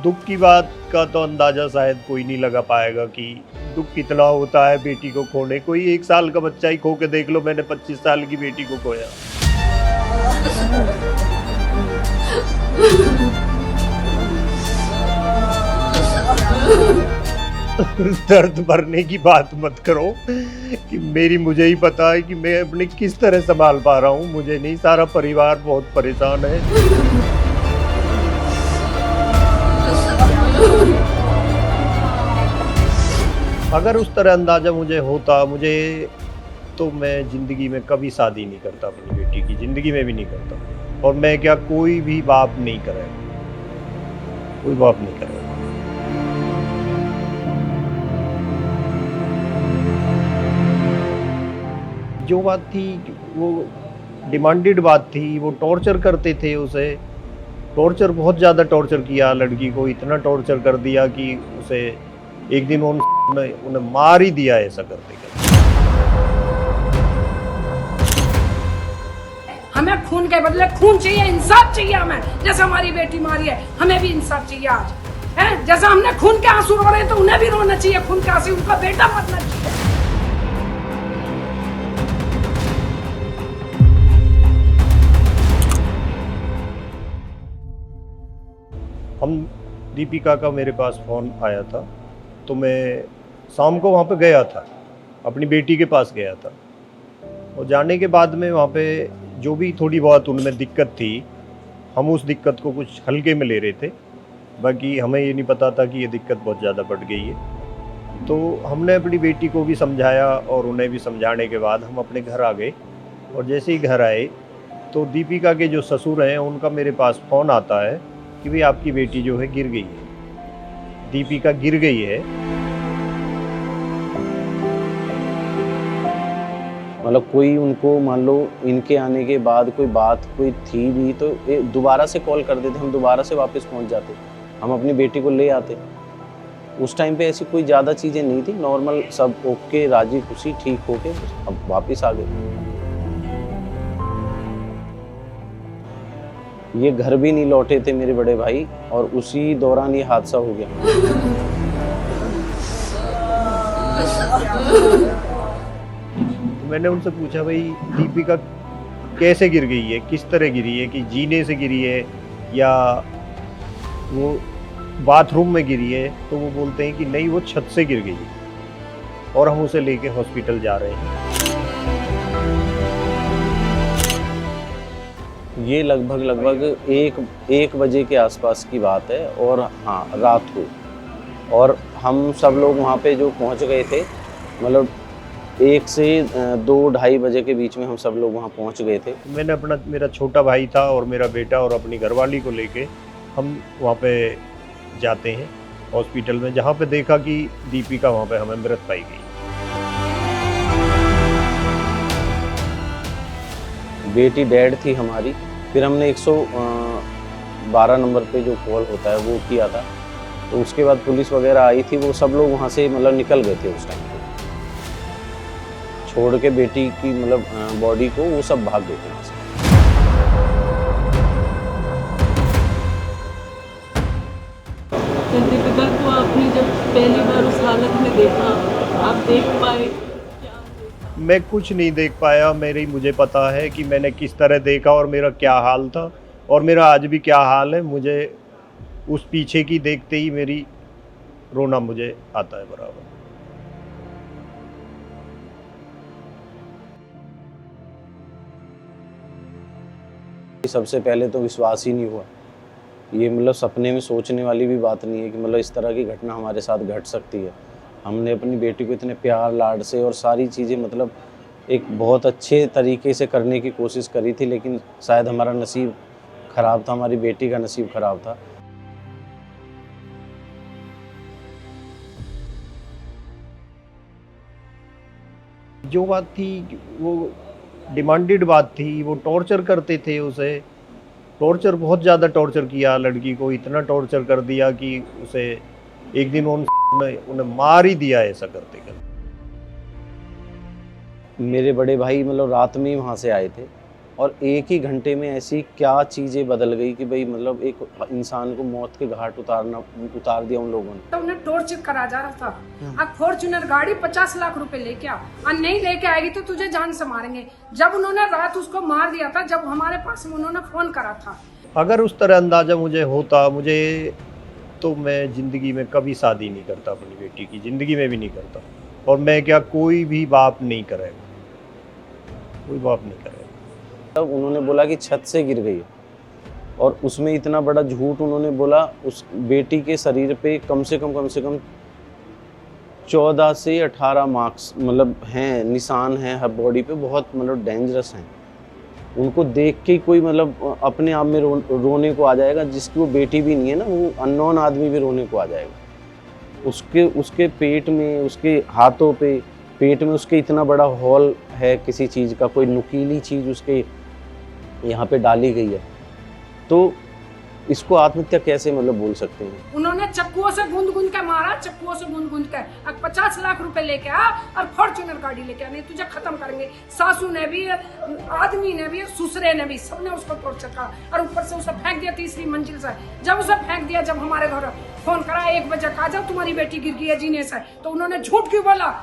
दुख की बात का तो अंदाजा शायद कोई नहीं लगा पाएगा कि दुख कितना होता है बेटी को खोने। कोई 1 साल का बच्चा ही खो के देख लो, मैंने 25 साल की बेटी को खोया। दर्द भरने की बात मत करो कि मेरी मुझे ही पता है कि मैं अपने किस तरह संभाल पा रहा हूँ, मुझे नहीं, सारा परिवार बहुत परेशान है। अगर उस तरह अंदाज़ा मुझे होता तो मैं ज़िंदगी में कभी शादी नहीं करता, अपनी बेटी की ज़िंदगी में भी नहीं करता। और मैं क्या, कोई भी बाप नहीं करेगा, कोई बाप नहीं करेगा। जो बात थी वो डिमांडेड बात थी, वो टॉर्चर करते थे उसे, टॉर्चर बहुत ज़्यादा टॉर्चर किया लड़की को, इतना टॉर्चर कर दिया कि उसे एक दिन उन्हें मार ही दिया ऐसा करते करते। हमें खून के बदले खून चाहिए, इंसाफ चाहिए हमें। जैसे हमारी बेटी मारी है, हमें भी इंसाफ चाहिए आज, है? जैसे हमने खून के आंसू रो रहे हैं तो उन्हें भी रोना चाहिए खून के आंसू, उनका बेटा मरना चाहिए। हम दीपिका का मेरे पास फ़ोन आया था, तो मैं शाम को वहाँ पे गया था, अपनी बेटी के पास गया था। और जाने के बाद में वहाँ पे जो भी थोड़ी बहुत उनमें दिक्कत थी, हम उस दिक्कत को कुछ हल्के में ले रहे थे। बाकी हमें ये नहीं पता था कि ये दिक्कत बहुत ज़्यादा बढ़ गई है। तो हमने अपनी बेटी को भी समझाया और उन्हें भी समझाने के बाद हम अपने घर आ गए। और जैसे ही घर आए तो दीपिका के जो ससुर हैं उनका मेरे पास फ़ोन आता है कि भाई आपकी बेटी जो है गिर गई है, दीपिका गिर गई है। मतलब कोई उनको, मान लो इनके आने के बाद कोई बात कोई थी भी तो दोबारा से कॉल कर देते, हम दोबारा से वापस पहुंच जाते, हम अपनी बेटी को ले आते। उस टाइम पे ऐसी कोई ज़्यादा चीज़ें नहीं थी, नॉर्मल सब ओके, राजी खुशी ठीक होके अब वापस आ गए। ये घर भी नहीं लौटे थे मेरे बड़े भाई और उसी दौरान ये हादसा हो गया। मैंने उनसे पूछा भाई दीपिका कैसे गिर गई है, किस तरह गिरी है, कि जीने से गिरी है या वो बाथरूम में गिरी है। तो वो बोलते हैं कि नहीं, वो छत से गिर गई है और हम उसे लेके हॉस्पिटल जा रहे हैं। ये लगभग एक बजे के आसपास की बात है और हाँ रात को, और हम सब लोग वहाँ पे जो पहुँच गए थे, मतलब 1 से 2-2:30 बजे के बीच में हम सब लोग वहाँ पहुँच गए थे। मैंने मेरा छोटा भाई था और मेरा बेटा और अपनी घरवाली को लेके हम वहाँ पे जाते हैं हॉस्पिटल में, जहाँ पे देखा कि दीपिका वहाँ पे हमें मृत पाई गई। बेटी डेड थी हमारी। फिर हमने 112 नंबर पे जो कॉल होता है वो किया था, तो उसके बाद पुलिस वगैरह आई थी, वो सब लोग वहाँ से मतलब निकल गए थे उस टाइम पे, छोड़ के बेटी की मतलब बॉडी को, वो सब भाग गए थे वहाँ से। दीपिका को आपने जब पहली बार उस हालत में देखा, आप देख पाए? मैं कुछ नहीं देख पाया, मुझे पता है कि मैंने किस तरह देखा और मेरा क्या हाल था और मेरा आज भी क्या हाल है। मुझे उस पीछे की देखते ही मेरी रोना मुझे आता है बराबर। सबसे पहले तो विश्वास ही नहीं हुआ, ये मतलब सपने में सोचने वाली भी बात नहीं है कि मतलब इस तरह की घटना हमारे साथ घट सकती है। हमने अपनी बेटी को इतने प्यार लाड से और सारी चीज़ें मतलब एक बहुत अच्छे तरीके से करने की कोशिश करी थी, लेकिन शायद हमारा नसीब ख़राब था, हमारी बेटी का नसीब ख़राब था। जो बात थी वो डिमांडेड बात थी, वो टॉर्चर करते थे उसे, टॉर्चर बहुत ज़्यादा टॉर्चर किया लड़की को, इतना टॉर्चर कर दिया कि उसे एक दिन उन्हें मार ही दिया ऐसा करते करते। मेरे बड़े भाई मतलब रात में ही वहाँ से आए थे और एक ही घंटे में ऐसी क्या चीज़ें बदल गई कि भाई मतलब एक इंसान को मौत के घाट उतार दिया उन लोगों ने। तो उन्हें टॉर्चर करा जा रहा था। अब फॉर्च्यूनर गाड़ी 50 लाख रुपए लेके आ, और नहीं लेके आएगी तो तुझे जान से मारेंगे। जब उन्होंने रात उसको मार दिया था, जब हमारे पास में उन्होंने फोन करा था। अगर उस तरह अंदाज़ा मुझे होता तो मैं ज़िंदगी में कभी शादी नहीं करता, अपनी बेटी की ज़िंदगी में भी नहीं करता। और मैं क्या, कोई भी बाप नहीं करेगा, कोई बाप नहीं करेगा। तब उन्होंने बोला कि छत से गिर गई है, और उसमें इतना बड़ा झूठ उन्होंने बोला। उस बेटी के शरीर पे कम से कम 14 से 18 मार्क्स मतलब हैं, निशान हैं हर बॉडी पे, बहुत मतलब डेंजरस हैं। उनको देख के कोई मतलब अपने आप में रोने को आ जाएगा। जिसकी वो बेटी भी नहीं है ना, वो अननोन आदमी भी रोने को आ जाएगा। उसके पेट में, उसके हाथों पे, पेट में उसके इतना बड़ा हॉल है किसी चीज़ का, कोई नुकीली चीज़ उसके यहाँ पे डाली गई है। तो इसको आत्महत्या कैसे मतलब बोल सकते हैं? उन्होंने चक्कुओं से गूंद के मारा, चक्कुओं से गूंद के। अब 50 लाख रुपए लेके आ और फॉर्च्यूनर गाड़ी लेके आ, नहीं तुझे खत्म करेंगे। सासू ने भी, आदमी ने भी, ससुरे ने भी, सबने उसको टॉर्चर करा, और ऊपर से उसे फेंक दिया 3री मंजिल से। जब उसे फेंक दिया, जब हमारे घर फोन करा 1 बजे का, जब तुम्हारी बेटी गिर गई है जीने से, तो उन्होंने झूठ क्यों बोला?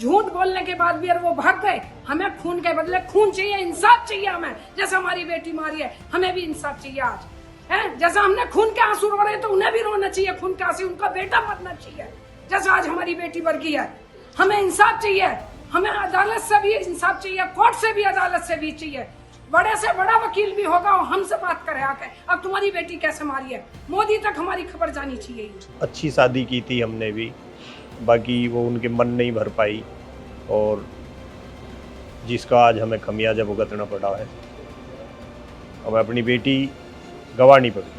झूठ बोलने के बाद भी वो भाग गए। हमें खून के बदले खून चाहिए, इंसाफ चाहिए हमें। जैसे हमारी बेटी मारी है, हमें भी इंसाफ चाहिए आज, है? जैसा हमने खून के आंसू रो रहे हैं, तो उन्हें भी रोना चाहिए खून के आंसू। उनका बेटा मरना चाहिए, जैसे आज हमारी बेटी मर गई है। हमें इंसाफ चाहिए, हमें अदालत से भी इंसाफ चाहिए, कोर्ट से भी, अदालत से भी चाहिए। बड़े से बड़ा वकील भी होगा, और हमसे बात करे आके, अब तुम्हारी बेटी कैसे मारी है, मोदी तक हमारी खबर जानी चाहिए। अच्छी शादी की थी हमने भी, बाकी वो उनके मन नहीं भर पाई, और जिसका आज हमें खमियाजा भुगतना पड़ा है। हमें अपनी बेटी गंवानी पड़ी।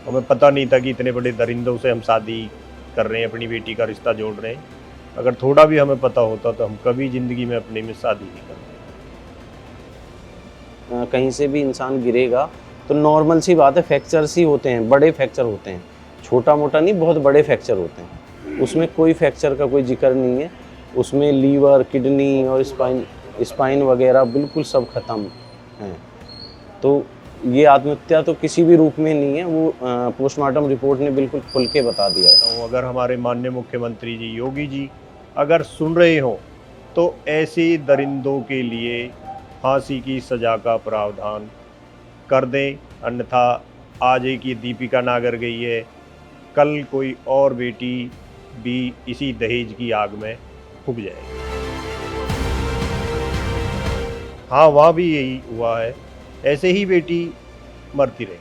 हमें पता नहीं था कि इतने बड़े दरिंदों से हम शादी कर रहे हैं, अपनी बेटी का रिश्ता जोड़ रहे हैं। अगर थोड़ा भी हमें पता होता तो हम कभी ज़िंदगी में अपने में शादी नहीं करते। कहीं से भी इंसान गिरेगा तो नॉर्मल सी बात है, फ्रैक्चर्स ही होते हैं, बड़े फ्रैक्चर होते हैं, छोटा मोटा नहीं, बहुत बड़े फ्रैक्चर होते हैं। उसमें कोई फ्रैक्चर का कोई जिक्र नहीं है। उसमें लीवर, किडनी और स्पाइन वगैरह बिल्कुल सब ख़त्म हैं। तो ये आत्महत्या तो किसी भी रूप में नहीं है, वो पोस्टमार्टम रिपोर्ट ने बिल्कुल खुल के बता दिया है। तो अगर हमारे माननीय मुख्यमंत्री जी योगी जी अगर सुन रहे हो, तो ऐसे दरिंदों के लिए फांसी की सज़ा का प्रावधान कर दें। अन्यथा आज एक ये दीपिका नागर गई है, कल कोई और बेटी भी इसी दहेज की आग में फूंक जाएगी। हाँ, वहाँ भी यही हुआ है, ऐसे ही बेटी मरती रही।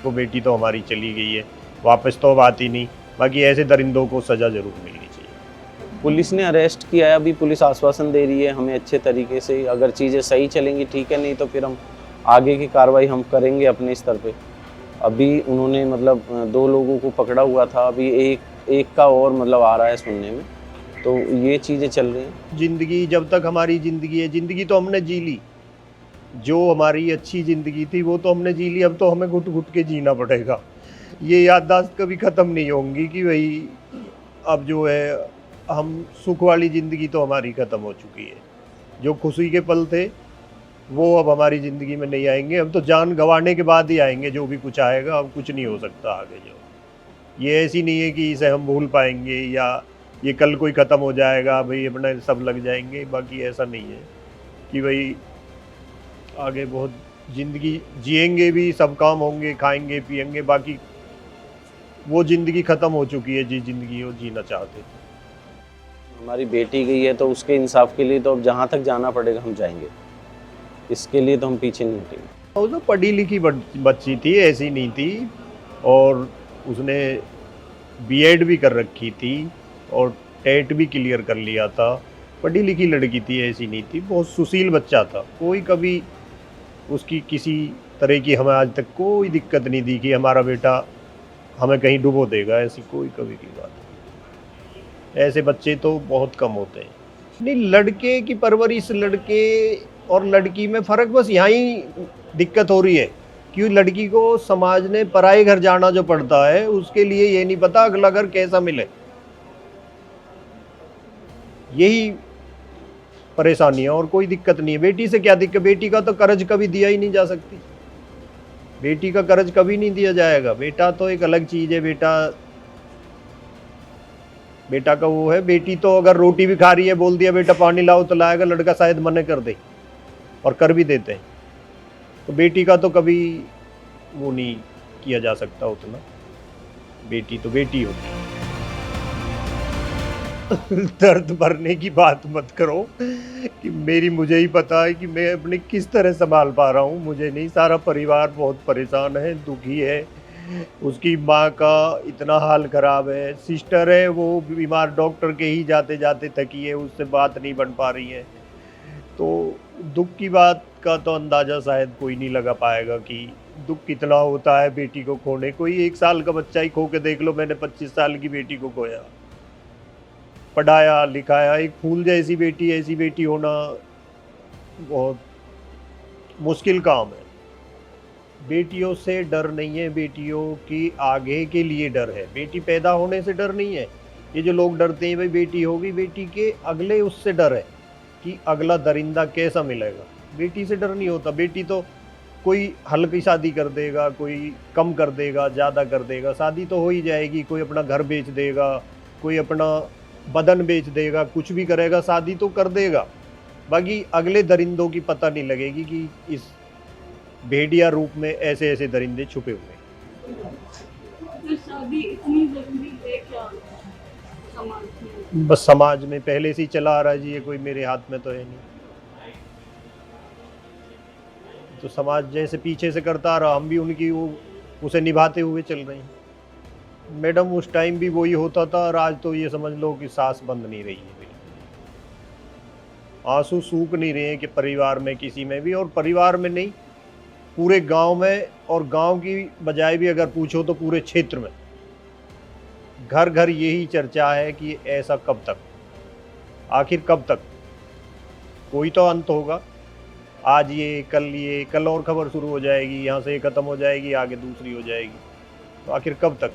वो बेटी तो हमारी चली गई है, वापस तो अब आती नहीं। बाकी ऐसे दरिंदों को सज़ा ज़रूर मिलनी चाहिए। पुलिस ने अरेस्ट किया है, अभी पुलिस आश्वासन दे रही है हमें अच्छे तरीके से। अगर चीज़ें सही चलेंगी ठीक है, नहीं तो फिर हम आगे की कार्रवाई हम करेंगे अपने स्तर पे। अभी उन्होंने मतलब 2 लोगों को पकड़ा हुआ था, अभी एक का और मतलब आ रहा है सुनने में। तो ये चीज़ें चल रही हैं। ज़िंदगी जब तक हमारी ज़िंदगी है, ज़िंदगी तो हमने जी ली। जो हमारी अच्छी ज़िंदगी थी वो तो हमने जी ली, अब तो हमें घुट घुट के जीना पड़ेगा। ये याददाश्त कभी ख़त्म नहीं होंगी कि भाई अब जो है, हम सुख वाली ज़िंदगी तो हमारी ख़त्म हो चुकी है। जो खुशी के पल थे वो अब हमारी ज़िंदगी में नहीं आएंगे। अब तो जान गंवाने के बाद ही आएंगे जो भी कुछ आएगा। अब कुछ नहीं हो सकता आगे। जो ये ऐसी नहीं है कि इसे हम भूल पाएंगे या ये कल कोई ख़त्म हो जाएगा, भाई अपने सब लग जाएंगे। बाकी ऐसा नहीं है कि भाई आगे बहुत ज़िंदगी जिएंगे भी, सब काम होंगे, खाएंगे पिएंगे। बाकी वो ज़िंदगी ख़त्म हो चुकी है, जिस ज़िंदगी वो जीना चाहते थे। हमारी बेटी गई है तो उसके इंसाफ के लिए तो अब जहाँ तक जाना पड़ेगा हम जाएंगे। इसके लिए तो हम पीछे नहीं हटेंगे। वो तो पढ़ी लिखी बच्ची थी, ऐसी नहीं थी। और उसने बीएड भी कर रखी थी और टेट भी क्लियर कर लिया था। पढ़ी लिखी लड़की थी, ऐसी नहीं थी। बहुत सुशील बच्चा था। कोई कभी उसकी किसी तरह की हमें आज तक कोई दिक्कत नहीं दी कि हमारा बेटा हमें कहीं डुबो देगा, ऐसी कोई कभी की बात नहीं। ऐसे बच्चे तो बहुत कम होते हैं। नहीं, लड़के की परवरिश, लड़के और लड़की में फ़र्क बस यहाँ ही दिक्कत हो रही है। क्यों लड़की को समाज ने पराए घर जाना जो पड़ता है, उसके लिए ये नहीं पता अगला घर कैसा मिले। यही परेशानी है और कोई दिक्कत नहीं है। बेटी से क्या दिक्कत, बेटी का तो कर्ज कभी दिया ही नहीं जा सकती, बेटी का कर्ज कभी नहीं दिया जाएगा। बेटा तो एक अलग चीज़ है, बेटा का वो है। बेटी तो अगर रोटी भी खा रही है, बोल दिया बेटा पानी लाओ तो लाएगा, लड़का शायद मना कर दे, और कर भी देते हैं। तो बेटी का तो कभी वो नहीं किया जा सकता उतना, बेटी तो बेटी होती है। दर्द भरने की बात मत करो कि मुझे ही पता है कि मैं अपने किस तरह संभाल पा रहा हूँ, मुझे नहीं, सारा परिवार बहुत परेशान है, दुखी है। उसकी माँ का इतना हाल खराब है, सिस्टर है वो बीमार, डॉक्टर के ही जाते जाते थकी है, उससे बात नहीं बन पा रही है। तो दुख की बात का तो अंदाज़ा शायद कोई नहीं लगा पाएगा कि दुख कितना होता है बेटी को खोने। कोई 1 साल का बच्चा ही खो के देख लो, मैंने 25 साल की बेटी को खोया, पढ़ाया लिखाया, एक फूल जैसी बेटी, ऐसी बेटी होना बहुत मुश्किल काम है। बेटियों से डर नहीं है, बेटियों की आगे के लिए डर है, बेटी पैदा होने से डर नहीं है। ये जो लोग डरते हैं भाई बेटी होगी, बेटी के अगले उससे डर है कि अगला दरिंदा कैसा मिलेगा। बेटी से डर नहीं होता, बेटी तो कोई हल्की शादी कर देगा, कोई कम कर देगा, ज़्यादा कर देगा, शादी तो हो ही जाएगी। कोई अपना घर बेच देगा, कोई अपना बदन बेच देगा, कुछ भी करेगा, शादी तो कर देगा। बाकी अगले दरिंदों की पता नहीं लगेगी कि इस भेड़िया रूप में ऐसे ऐसे दरिंदे छुपे हुए हैं। तो शादी इतनी जरूरी है क्या समाज में? बस समाज में पहले से ही चला आ रहा है जी, ये कोई मेरे हाथ में तो है नहीं। तो समाज जैसे पीछे से करता आ रहा, हम भी उनकी उसे निभाते हुए चल रहे हैं। मैडम उस टाइम भी वही होता था, और आज तो ये समझ लो कि सांस बंद नहीं रही है, आंसू सूख नहीं रहे हैं कि परिवार में किसी में भी, और परिवार में नहीं पूरे गांव में, और गांव की बजाय भी अगर पूछो तो पूरे क्षेत्र में घर घर यही चर्चा है कि ऐसा कब तक, आखिर कब तक। कोई तो अंत होगा, आज ये, कल और खबर शुरू हो जाएगी, यहाँ से ख़त्म हो जाएगी, आगे दूसरी हो जाएगी, तो आखिर कब तक।